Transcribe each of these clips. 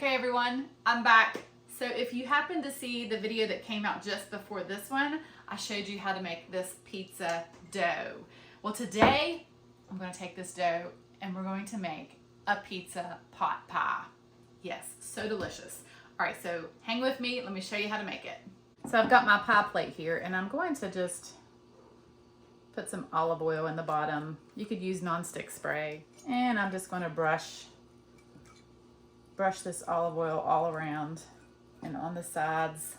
Okay everyone, I'm back. So if you happen to see the video that came out just before this one, I showed you how to make this pizza dough. Well, today I'm going to take this dough and we're going to make a pizza pot pie. Yes, so delicious. All right, so hang with me. Let me show you how to make it. So I've got my pie plate here and I'm going to just put some olive oil in the bottom. You could use nonstick spray. And I'm just going to brush this olive oil all around and on the sides.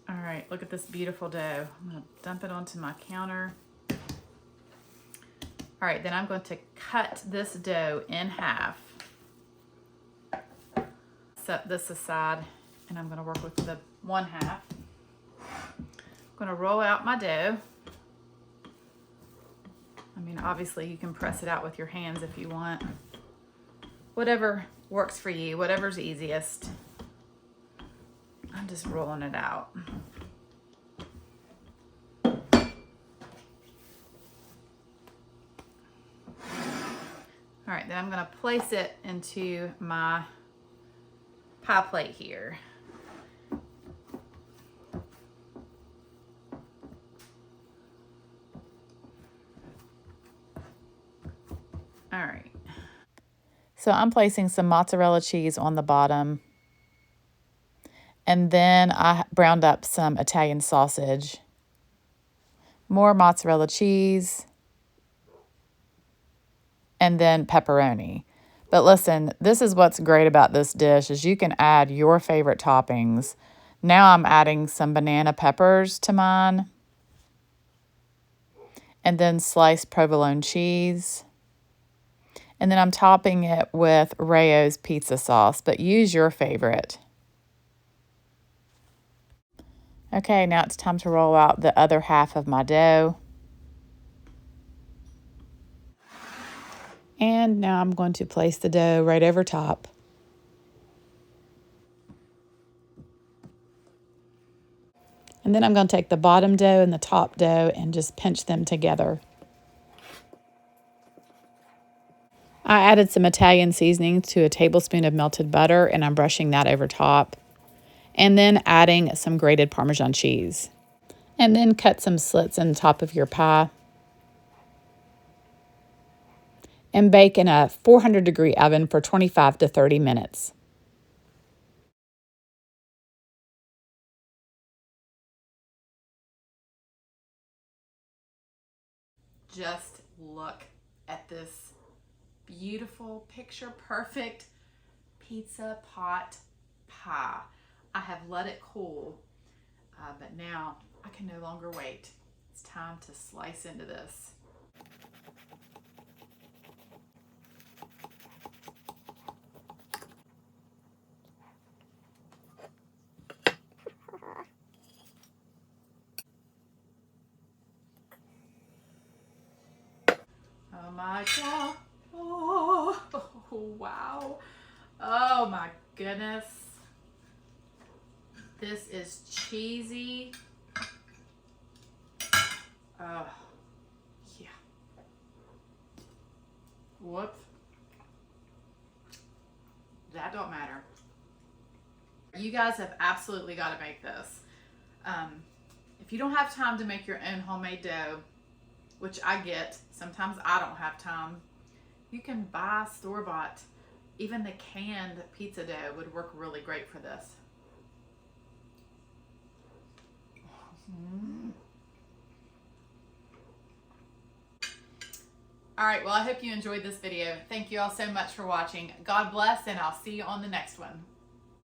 All right, look at this beautiful dough. I'm gonna dump it onto my counter. All right, then I'm going to cut this dough in half. Set this aside and I'm gonna work with the one half. I'm gonna roll out my dough. I mean, obviously you can press it out with your hands if you want. Whatever works for you, whatever's easiest. I'm just rolling it out. All right, then I'm gonna place it into my pie plate here. All right. So I'm placing some mozzarella cheese on the bottom. And then I browned up some Italian sausage. More mozzarella cheese. And then pepperoni. But listen, this is what's great about this dish is you can add your favorite toppings. Now I'm adding some banana peppers to mine. And then sliced provolone cheese. And then I'm topping it with Rayo's pizza sauce, but use your favorite. Okay, now it's time to roll out the other half of my dough. And now I'm going to place the dough right over top. And then I'm going to take the bottom dough and the top dough and just pinch them together. I added some Italian seasoning to a tablespoon of melted butter, and I'm brushing that over top. And then adding some grated Parmesan cheese. And then cut some slits in the top of your pie. And bake in a 400-degree oven for 25 to 30 minutes. Just look at this beautiful, picture-perfect pizza pot pie. I have let it cool, but now I can no longer wait. It's time to slice into this. Oh my God. Oh, wow. Oh my goodness. This is cheesy. Oh, yeah. Whoops. That don't matter. You guys have absolutely got to make this. If you don't have time to make your own homemade dough, which I get, sometimes I don't have time, you can buy store-bought. Even the canned pizza dough would work really great for this. All right, well, I hope you enjoyed this video. Thank you all so much for watching. God bless, and I'll see you on the next one.